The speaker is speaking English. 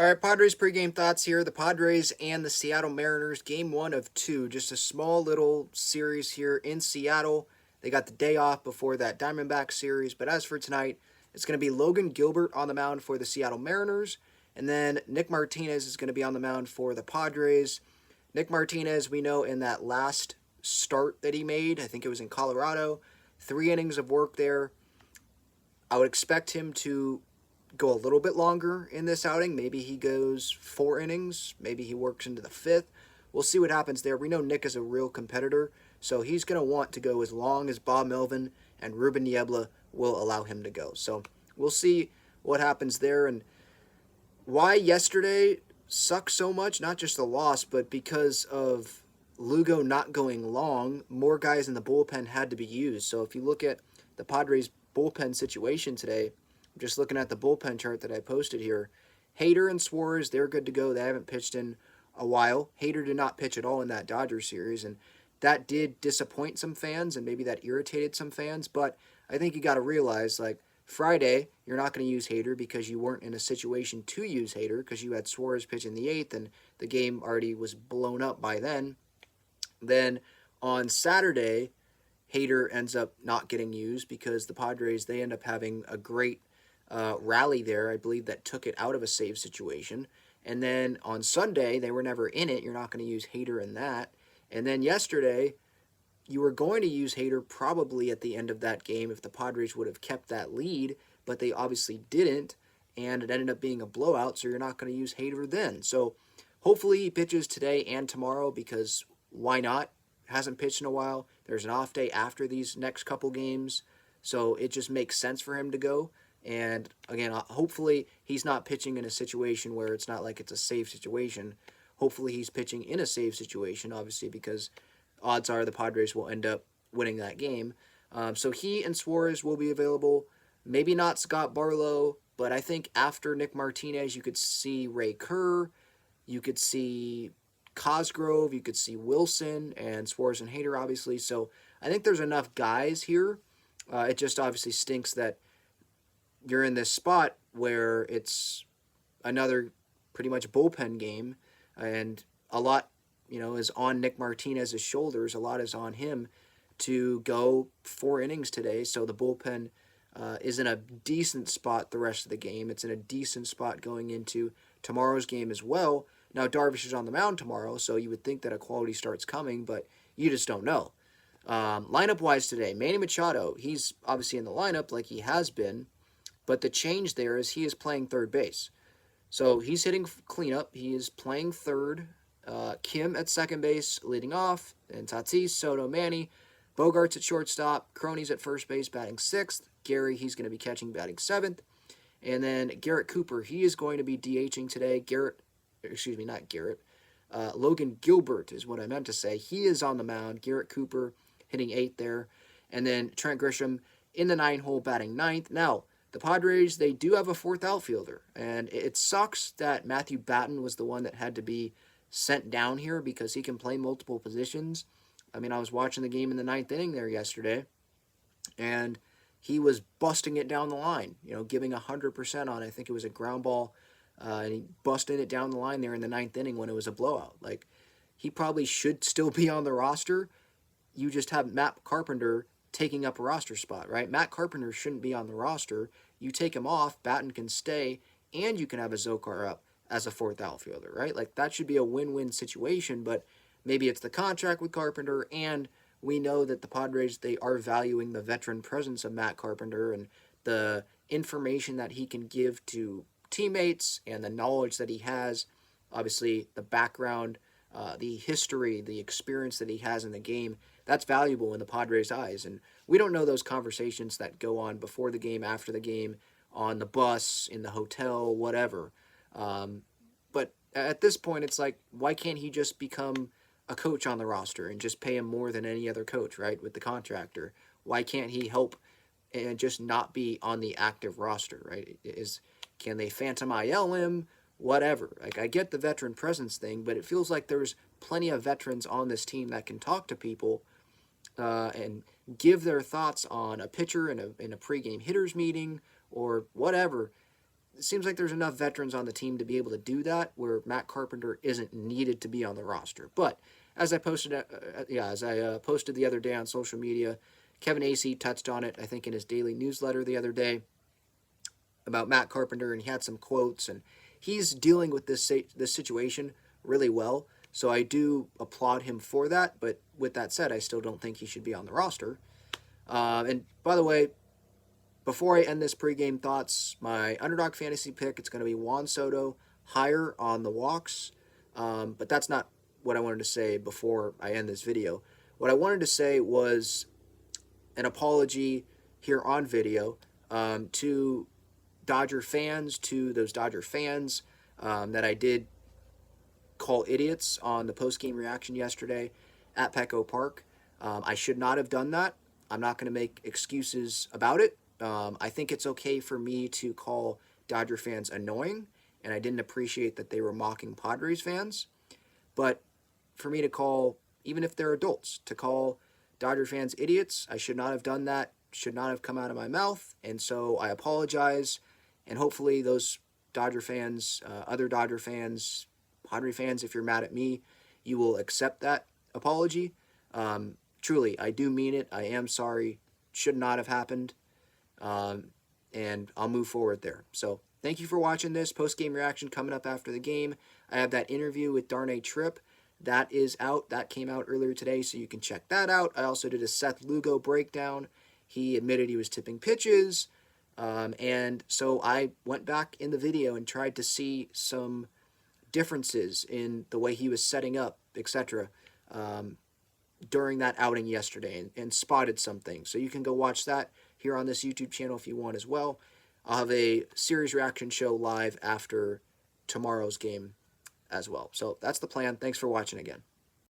All right, Padres pregame thoughts here. The Padres and the Seattle Mariners, game one of two. Just a small little series here in Seattle. They got the day off before that Diamondback series. But as for tonight, it's going to be Logan Gilbert on the mound for the Seattle Mariners. And then Nick Martinez is going to be on the mound for the Padres. Nick Martinez, we know in that last start that he made, I think it was in Colorado, 3 innings of work there. I would expect him to go a little bit longer in this outing. Maybe he goes 4 innings. Maybe he works into the fifth. We'll see what happens there. We know Nick is a real competitor, so he's going to want to go as long as Bob Melvin and Ruben Niebla will allow him to go. So we'll see what happens there. And why yesterday sucks so much, not just the loss, but because of Lugo not going long, more guys in the bullpen had to be used. So if you look at the Padres bullpen situation today, I'm just looking at the bullpen chart that I posted here. Hader and Suarez, they're good to go. They haven't pitched in a while. Hader did not pitch at all in that Dodgers series, and that did disappoint some fans, and maybe that irritated some fans. But I think you got to realize, like, Friday, you're not going to use Hader because you weren't in a situation to use Hader because you had Suarez pitch in the eighth, and the game already was blown up by then. Then on Saturday, Hader ends up not getting used because the Padres, they end up having a great rally there, I believe, that took it out of a save situation. And then on Sunday, they were never in it. You're not going to use Hader in that. And then yesterday, you were going to use Hader probably at the end of that game if the Padres would have kept that lead, but they obviously didn't, and it ended up being a blowout, so you're not going to use Hader then. So hopefully he pitches today and tomorrow because why not? Hasn't pitched in a while. There's an off day after these next couple games, so it just makes sense for him to go. And again, hopefully he's not pitching in a situation where it's not like it's a safe situation. Hopefully he's pitching in a safe situation, obviously, because odds are the Padres will end up winning that game. So he and Suarez will be available. Maybe not Scott Barlow, but I think after Nick Martinez, you could see Ray Kerr, you could see Cosgrove, you could see Wilson, and Suarez and Hader, obviously. So I think there's enough guys here. It just obviously stinks that you're in this spot where it's another pretty much bullpen game, and a lot, is on Nick Martinez's shoulders. A lot is on him to go 4 innings today. So the bullpen is in a decent spot the rest of the game. It's in a decent spot going into tomorrow's game as well. Now, Darvish is on the mound tomorrow, so you would think that a quality start's coming, but you just don't know. Lineup-wise today, Manny Machado, he's obviously in the lineup like he has been, but the change there is he is playing third base. So he's hitting cleanup. He is playing third. Kim at second base leading off. And Tatis, Soto, Manny. Bogarts at shortstop. Crony's at first base batting sixth. Gary, he's going to be catching batting seventh. And then Garrett Cooper, he is going to be DHing today. Logan Gilbert is what I meant to say. He is on the mound. Garrett Cooper hitting eighth there. And then Trent Grisham in the 9-hole batting ninth. Now, the Padres, they do have a fourth outfielder, and it sucks that Matthew Batten was the one that had to be sent down here because he can play multiple positions. I mean, I was watching the game in the ninth inning there yesterday, and he was busting it down the line, giving 100% on, I think it was a ground ball, and he busted it down the line there in the ninth inning when it was a blowout. Like, he probably should still be on the roster. You just have Matt Carpenter taking up a roster spot, right? Matt Carpenter shouldn't be on the roster. You take him off, Batten can stay, and you can have a Zokar up as a fourth outfielder, right? Like, that should be a win-win situation, but maybe it's the contract with Carpenter, and we know that the Padres, they are valuing the veteran presence of Matt Carpenter and the information that he can give to teammates and the knowledge that he has, obviously the background, the history, the experience that he has in the game. That's valuable in the Padres' eyes, and we don't know those conversations that go on before the game, after the game, on the bus, in the hotel, whatever. But at this point, it's like, why can't he just become a coach on the roster and just pay him more than any other coach, right, with the contractor? Why can't he help and just not be on the active roster, right? Can they phantom IL him? Whatever. Like, I get the veteran presence thing, but it feels like there's plenty of veterans on this team that can talk to people and give their thoughts on a pitcher in a pregame hitters meeting or whatever. it seems like there's enough veterans on the team to be able to do that, where Matt Carpenter isn't needed to be on the roster. But as I posted, posted the other day on social media, Kevin Acee touched on it, I think, in his daily newsletter the other day about Matt Carpenter, and he had some quotes, and he's dealing with this situation really well. So I do applaud him for that. But with that said, I still don't think he should be on the roster. And by the way, before I end this pregame thoughts, my Underdog Fantasy pick, it's going to be Juan Soto higher on the walks. But that's not what I wanted to say before I end this video. What I wanted to say was an apology here on video to Dodger fans, to those Dodger fans that I did call idiots on the post-game reaction yesterday at Petco Park. I should not have done that. I'm not going to make excuses about it. I think it's okay for me to call Dodger fans annoying, and I didn't appreciate that they were mocking Padres fans. But for me to call, even if they're adults, to call Dodger fans idiots, I should not have done that, should not have come out of my mouth, and so I apologize, and hopefully those Dodger fans, other Dodger fans, Padre fans, if you're mad at me, you will accept that apology. Truly, I do mean it. I am sorry. Should not have happened. And I'll move forward there. So thank you for watching this post-game reaction coming up after the game. I have that interview with Darnay Tripp. That is out. That came out earlier today, so you can check that out. I also did a Seth Lugo breakdown. He admitted he was tipping pitches. And so I went back in the video and tried to see some differences in the way he was setting up, etc. During that outing yesterday, and spotted something. So you can go watch that here on this YouTube channel if you want as well. I'll have a series reaction show live after tomorrow's game as well. So that's the plan. Thanks for watching again.